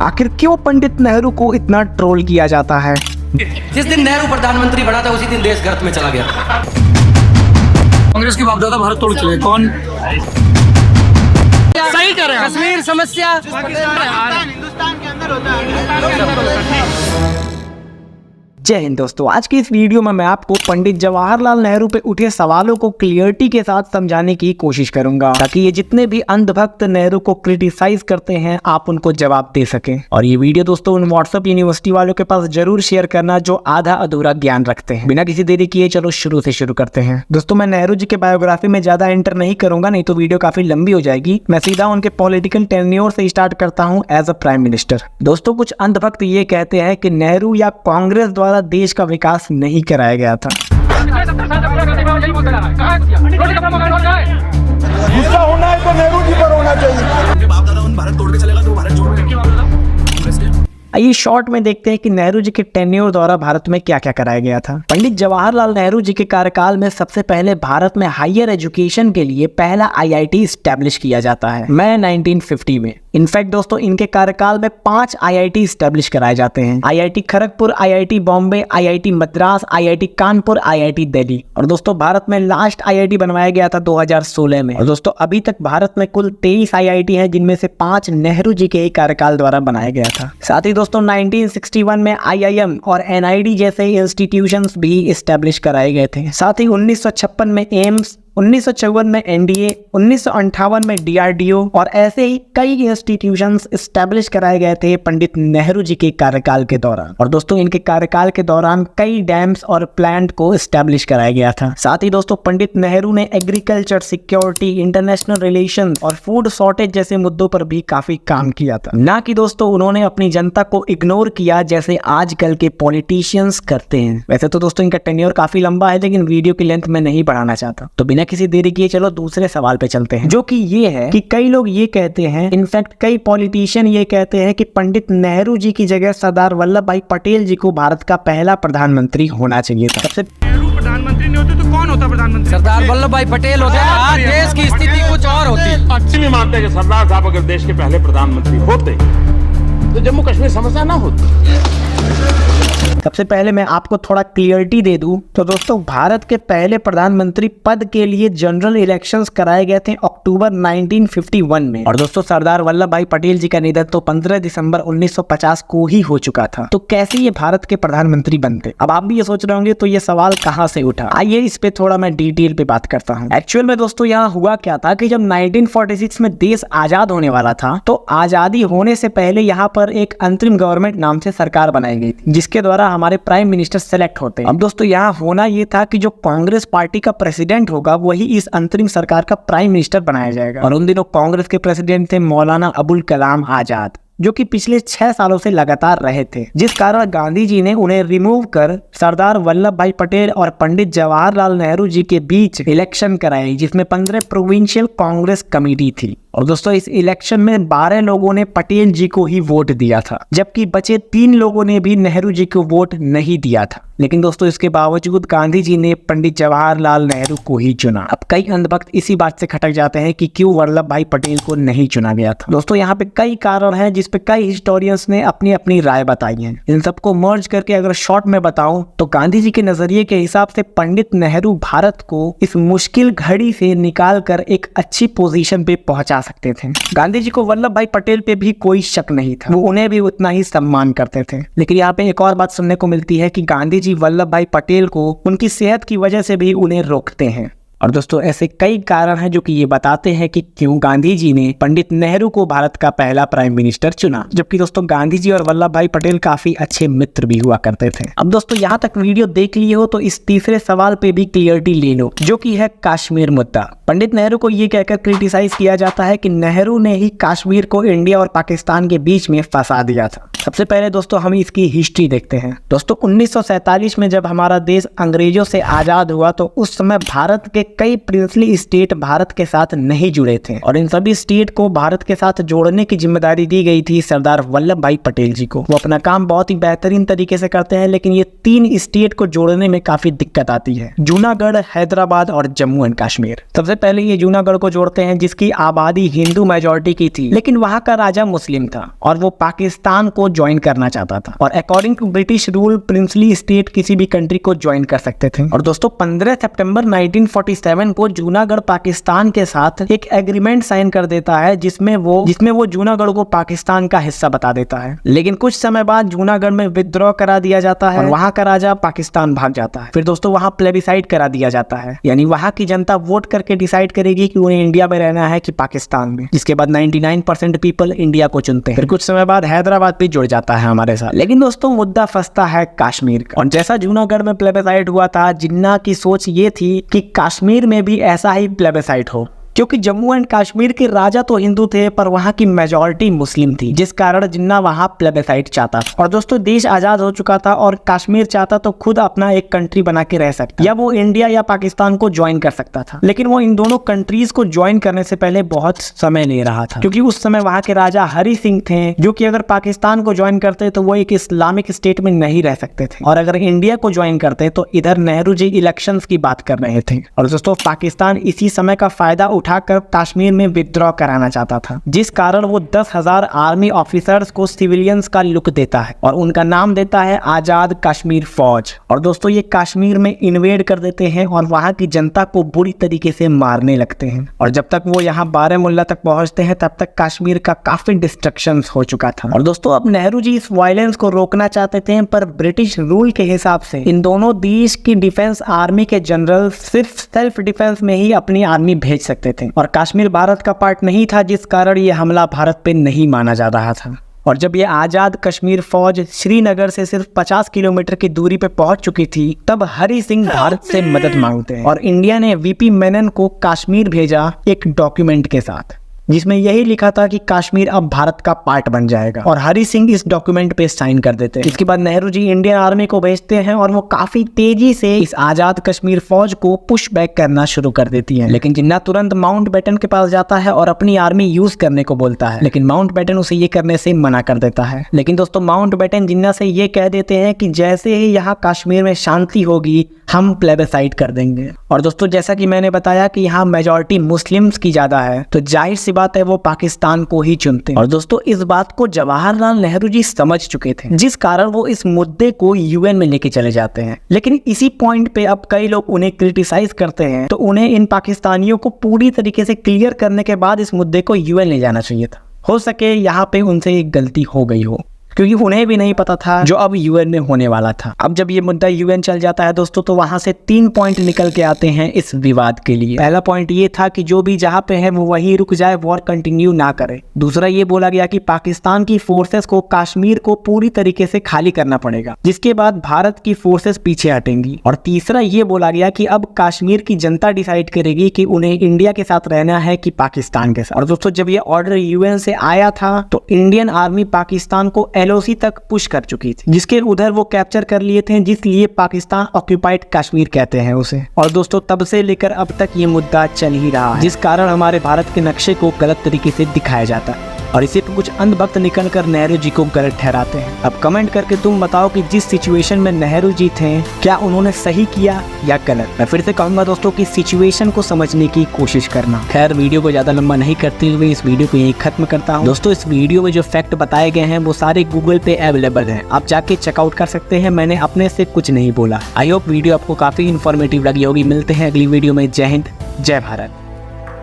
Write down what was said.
आखिर क्यों पंडित नेहरू को इतना ट्रोल किया जाता है? जिस दिन नेहरू प्रधानमंत्री बना था उसी दिन देश गर्त में चला गया। कांग्रेस की बापदादा भारत तोड़ चले कौन सही कर रहे हैं? कश्मीर समस्या हिंदुस्तान के अंदर होता है। जय हिंद दोस्तों, आज की इस वीडियो में मैं आपको पंडित जवाहरलाल नेहरू पे उठे सवालों को क्लियरिटी के साथ समझाने की कोशिश करूंगा ताकि ये जितने भी अंधभक्त नेहरू को क्रिटिसाइज करते हैं आप उनको जवाब दे सकें। और ये वीडियो दोस्तों उन व्हाट्सएप यूनिवर्सिटी वालों के पास जरूर शेयर करना जो आधा अधूरा ज्ञान रखते हैं। बिना किसी देरी किए चलो शुरू से शुरू करते हैं। दोस्तों मैं नेहरू जी के बायोग्राफी में ज्यादा एंटर नहीं करूंगा, नहीं तो वीडियो काफी लंबी हो जाएगी। मैं सीधा उनके पॉलिटिकल टेन्योर से स्टार्ट करता हूँ एज अ प्राइम मिनिस्टर। दोस्तों कुछ अंधभक्त ये कहते हैं कि नेहरू या कांग्रेस द्वारा देश का विकास नहीं कराया गया था। गुस्सा होना है तो नेहरू जी पर होना चाहिए। बाप दादा उन भारत तोड़ के चलेगा तो भारत छोड़ के आइए शॉर्ट में देखते हैं कि नेहरू जी के टेन्योर द्वारा भारत में क्या क्या कराया गया था। पंडित जवाहरलाल नेहरू जी के कार्यकाल में सबसे पहले भारत में हायर एजुकेशन के लिए पहला आईआईटी स्टैब्लिश किया जाता है मई 1950 में। इनफैक्ट दोस्तों इनके कार्यकाल में 5 आईआईटी स्टैब्लिश कराए जाते हैं। IIT Kharagpur, IIT Bombay, IIT Madras, IIT Kanpur, IIT Delhi. और दोस्तों भारत में लास्ट आईआईटी बनवाया गया था 2016 में। और दोस्तों अभी तक भारत में कुल 23 आईआईटी हैं जिनमें से 5 नेहरू जी के ही कार्यकाल द्वारा बनाया गया था। साथ ही दोस्तों 1961 में आईआईएम और एनआईडी जैसे इंस्टीट्यूशंस भी इस्टेब्लिश कराए गए थे। साथ ही 1956 में एम्स, 1954 में एनडीए, 1958 में डीआरडीओ और ऐसे ही कई इंस्टीट्यूशंस इस्टेब्लिश कराए गए थे पंडित नेहरू जी के कार्यकाल के दौरान। और दोस्तों इनके कार्यकाल के दौरान कई डैम्स और प्लांट को इस्टेब्लिश कराया गया था। साथ ही दोस्तों पंडित नेहरू ने एग्रीकल्चर, सिक्योरिटी, इंटरनेशनल रिलेशन और फूड शॉर्टेज जैसे मुद्दों पर भी काफी काम किया था। ना कि दोस्तों उन्होंने अपनी जनता को इग्नोर किया जैसे आजकल के पॉलिटिशियंस करते हैं। वैसे तो दोस्तों इनका टेन्योर काफी लंबा है लेकिन वीडियो की लेंथ में नहीं बढ़ाना चाहता, तो बिना किसी देरी किए चलो दूसरे सवाल पे चलते हैं, जो कि ये है कि कई लोग ये कहते हैं, इनफैक्ट कई पॉलिटिशियन ये कहते हैं कि पंडित नेहरू जी की जगह सरदार वल्लभ भाई पटेल जी को भारत का पहला प्रधानमंत्री होना चाहिए था। सबसे नेहरू प्रधानमंत्री नहीं होते तो कौन होता प्रधानमंत्री? सरदार वल्लभ भाई पटेल होते। आज देश की स्थिति कुछ और होती। अच्छी भी मानते हैं कि सरदार साहब अगर देश के पहले प्रधानमंत्री होते तो जम्मू कश्मीर समस्या ना होती। सबसे पहले मैं आपको थोड़ा क्लियरिटी दे दूं तो दोस्तों भारत के पहले प्रधानमंत्री पद के लिए जनरल इलेक्शंस कराए गए थे अक्टूबर 1951 में। और दोस्तों सरदार वल्लभ भाई पटेल जी का निधन तो 15 दिसंबर 1950 को ही हो चुका था। तो कैसे ये भारत के प्रधानमंत्री बनते? अब आप भी ये सोच रहे होंगे तो ये सवाल कहाँ से उठा। आइए इस पे थोड़ा मैं डिटेल पे बात करता हूँ। एक्चुअल में दोस्तों यहाँ हुआ क्या था कि जब 1946 में देश आजाद होने वाला था तो आजादी होने से पहले यहाँ पर एक अंतरिम गवर्नमेंट नाम से सरकार बनाई गई थी जिसके द्वारा हमारे प्राइम मिनिस्टर सेलेक्ट होते हैं। अब दोस्तों यहाँ होना ये था कि जो कांग्रेस पार्टी का प्रेसिडेंट होगा वही इस अंतरिम सरकार का प्राइम मिनिस्टर बनाया जाएगा। और उन दिनों कांग्रेस के प्रेसिडेंट थे मौलाना अबुल कलाम आजाद, जो कि पिछले 6 सालों से लगातार रहे थे, जिस कारण गांधी जी ने उन्हें रिमूव कर सरदार वल्लभ भाई पटेल और पंडित जवाहरलाल नेहरू जी के बीच इलेक्शन कराई जिसमें 15 प्रोविंशियल कांग्रेस कमेटी थी। और दोस्तों इस इलेक्शन में 12 लोगों ने पटेल जी को ही वोट दिया था जबकि बचे 3 लोगों ने भी नेहरू जी को वोट नहीं दिया था। लेकिन दोस्तों इसके बावजूद गांधी जी ने पंडित जवाहरलाल नेहरू को ही चुना। अब कई अंधभक्त इसी बात से खटक जाते हैं कि क्यों वल्लभ भाई पटेल को नहीं चुना गया था। दोस्तों यहाँ पे कई कारण हैं जिस पे कई हिस्टोरियंस ने अपनी अपनी राय बताई है। इन सबको मर्ज करके अगर शॉर्ट में बताऊं तो गांधी जी के नजरिए के हिसाब से पंडित नेहरू भारत को इस मुश्किल घड़ी से निकाल कर एक अच्छी पोजीशन पे पहुंचा सकते थे। गांधी जी को वल्लभ भाई पटेल पे भी कोई शक नहीं था, वो उन्हें भी उतना ही सम्मान करते थे। लेकिन यहाँ पे एक और बात सुनने को मिलती है कि गांधी जी वल्लभ भाई पटेल को उनकी सेहत की वजह से भी उन्हें रोकते हैं। और दोस्तों ऐसे कई कारण हैं जो कि ये बताते हैं कि क्यों गांधी जी ने पंडित नेहरू को भारत का पहला प्राइम मिनिस्टर चुना, जबकि दोस्तों गांधी जी और वल्लभ भाई पटेल काफी अच्छे मित्र भी हुआ करते थे। अब दोस्तों यहाँ तक वीडियो देख लिए हो तो इस तीसरे सवाल पे भी क्लियरिटी ले लो, जो कि है कश्मीर मुद्दा। पंडित नेहरू को ये कहकर क्रिटिसाइज किया जाता है कि नेहरू ने ही कश्मीर को इंडिया और पाकिस्तान के बीच में फंसा दिया था। सबसे पहले दोस्तों हम इसकी हिस्ट्री देखते हैं। दोस्तों 1947 में जब हमारा देश अंग्रेजों से आजाद हुआ तो उस समय भारत के कई प्रिंसली स्टेट भारत के साथ नहीं जुड़े थे और इन सभी स्टेट को भारत के साथ जोड़ने की जिम्मेदारी दी गई थी सरदार वल्लभ भाई पटेल जी को। वो अपना काम बहुत ही बेहतरीन तरीके से करते हैं, लेकिन ये 3 स्टेट को जोड़ने में काफी दिक्कत आती है, जूनागढ़, हैदराबाद और जम्मू एंड कश्मीर। सबसे पहले ये जूनागढ़ को जोड़ते हैं जिसकी आबादी हिंदू मेजोरिटी की थी, लेकिन वहां का राजा मुस्लिम था और वो पाकिस्तान को ज्वाइन करना चाहता था और according to British rule princely state किसी भी कंट्री को ज्वाइन कर सकते थे। और दोस्तों 15 सितंबर 1947 को जूनागढ़ पाकिस्तान के साथ एक एग्रीमेंट साइन कर देता है जिसमें वो जूनागढ़ को पाकिस्तान का हिस्सा बता देता है। लेकिन कुछ समय बाद जूनागढ़ में विद्रोह करा दिया जाता है और वहां का राजा पाकिस्तान भाग जाता है। फिर दोस्तों वहां प्लेबिसाइड करा दिया जाता है, यानी वहां की जनता वोट करके डिसाइड करेगी कि उन्हें इंडिया में रहना है कि पाकिस्तान में, जिसके बाद 99% पीपल इंडिया को चुनते हैं। फिर कुछ समय बाद हैदराबाद भी जुड़ जाता है हमारे साथ। लेकिन दोस्तों मुद्दा फंसता है कश्मीर का, और जैसा जूनागढ़ में प्लेबिसाइड हुआ था, जिन्ना की सोच ये थी कि कश्मीर में भी ऐसा ही प्लेबिसाइड हो, क्योंकि जम्मू एंड कश्मीर के राजा तो हिंदू थे पर वहां की मेजॉरिटी मुस्लिम थी, जिस कारण जिन्ना वहां प्लेबिसाइड चाहता था। और दोस्तों देश आजाद हो चुका था और कश्मीर चाहता तो खुद अपना एक कंट्री बना के रह सकता, या वो इंडिया या पाकिस्तान को ज्वाइन कर सकता था। लेकिन वो इन दोनों कंट्रीज को ज्वाइन करने से पहले बहुत समय ले रहा था, क्योंकि उस समय वहां के राजा हरि सिंह थे, जो कि अगर पाकिस्तान को ज्वाइन करते तो वो एक इस्लामिक स्टेट में नहीं रह सकते थे, और अगर इंडिया को ज्वाइन करते तो इधर नेहरू जी इलेक्शंस की बात कर रहे थे। और दोस्तों पाकिस्तान इसी समय का फायदा उठाकर कश्मीर में विद्रोह कराना चाहता था, जिस कारण वो 10,000 आर्मी ऑफिसर्स को सिविलियंस का लुक देता है और उनका नाम देता है आजाद कश्मीर फौज। और दोस्तों ये कश्मीर में इन्वेड कर देते हैं और वहां की जनता को बुरी तरीके से मारने लगते हैं। और जब तक वो यहाँ बारामुल्ला तक पहुंचते हैं तब तक कश्मीर का काफी डिस्ट्रक्शन हो चुका था। और दोस्तों अब नेहरू जी इस वायलेंस को रोकना चाहते थे, पर ब्रिटिश रूल के हिसाब से इन दोनों देश की डिफेंस आर्मी के जनरल सिर्फ सेल्फ डिफेंस में ही अपनी आर्मी भेज सकते थे, और कश्मीर भारत का पार्ट नहीं था, जिस कारण ये हमला भारत पे नहीं माना जा रहा था। और जब ये आजाद कश्मीर फौज श्रीनगर से सिर्फ 50 किलोमीटर की दूरी पे पहुंच चुकी थी, तब हरि सिंह भारत से मदद मांगते हैं और इंडिया ने वीपी मेनन को कश्मीर भेजा एक डॉक्यूमेंट के साथ, जिसमें यही लिखा था कि कश्मीर अब भारत का पार्ट बन जाएगा, और हरि सिंह इस डॉक्यूमेंट पे साइन कर देते हैं। इसके बाद नेहरू जी इंडियन आर्मी को भेजते हैं और वो काफी तेजी से इस आजाद कश्मीर फौज को पुश बैक करना शुरू कर देती है। लेकिन जिन्ना तुरंत माउंटबेटन के पास जाता है और अपनी आर्मी यूज करने को बोलता है, लेकिन माउंटबेटन उसे ये करने से मना कर देता है। लेकिन दोस्तों माउंटबेटन जिन्ना से ये कह देते हैं कि जैसे ही यहाँ कश्मीर में शांति होगी हम प्लेबिसाइड कर देंगे। और दोस्तों जैसा कि मैंने बताया कि यहाँ मेजॉरिटी मुस्लिम्स की ज्यादा है, तो जाहिर सी बात है वो पाकिस्तान को ही चुनते हैं। और दोस्तों इस बात को जवाहरलाल नेहरू जी समझ चुके थे, जिस कारण वो इस मुद्दे को यूएन में लेके चले जाते हैं। लेकिन इसी पॉइंट पे अब कई लोग उन्हें क्रिटिसाइज करते हैं, तो उन्हें इन पाकिस्तानियों को पूरी तरीके से क्लियर करने के बाद इस मुद्दे को यूएन ले जाना चाहिए था। हो सके यहाँ पे उनसे एक गलती हो गई हो, क्योंकि उन्हें भी नहीं पता था जो अब यूएन में होने वाला था। अब जब ये मुद्दा यूएन चल जाता है दोस्तों, तो वहां से 3 पॉइंट निकल के आते हैं इस विवाद के लिए। पहला पॉइंट ये था कि जो भी जहां पे है वो वहीं रुक जाए, वॉर कंटिन्यू ना करे। दूसरा ये बोला गया कि पाकिस्तान की फोर्सेस को कश्मीर को पूरी तरीके से खाली करना पड़ेगा, जिसके बाद भारत की फोर्सेस पीछे हटेंगी। और तीसरा ये बोला गया कि अब कश्मीर की जनता डिसाइड करेगी कि उन्हें इंडिया के साथ रहना है कि पाकिस्तान के साथ। और दोस्तों जब ये ऑर्डर यूएन से आया था तो इंडियन आर्मी पाकिस्तान को एलओसी तक पुश कर चुकी थी, जिसके उधर वो कैप्चर कर लिए थे, जिसलिए पाकिस्तान ऑक्यूपाइड कश्मीर कहते हैं उसे। और दोस्तों तब से लेकर अब तक ये मुद्दा चल ही रहा है, जिस कारण हमारे भारत के नक्शे को गलत तरीके से दिखाया जाता है और इसी पे कुछ अंधभक्त निकल कर नेहरू जी को गलत ठहराते हैं। अब कमेंट करके तुम बताओ कि जिस सिचुएशन में नेहरू जी थे क्या उन्होंने सही किया या गलत। मैं फिर से कहूंगा दोस्तों कि सिचुएशन को समझने की कोशिश करना। खैर वीडियो को ज्यादा लंबा नहीं करते हुए इस वीडियो को यहीं खत्म करता हूँ। दोस्तों इस वीडियो में जो फैक्ट बताए गए हैं वो सारे गूगल पे अवेलेबल हैं, आप जाके चेकआउट कर सकते हैं। मैंने अपने से कुछ नहीं बोला। आई होप वीडियो आपको काफी इन्फॉर्मेटिव लगी होगी। मिलते हैं अगली वीडियो में। जय हिंद, जय भारत।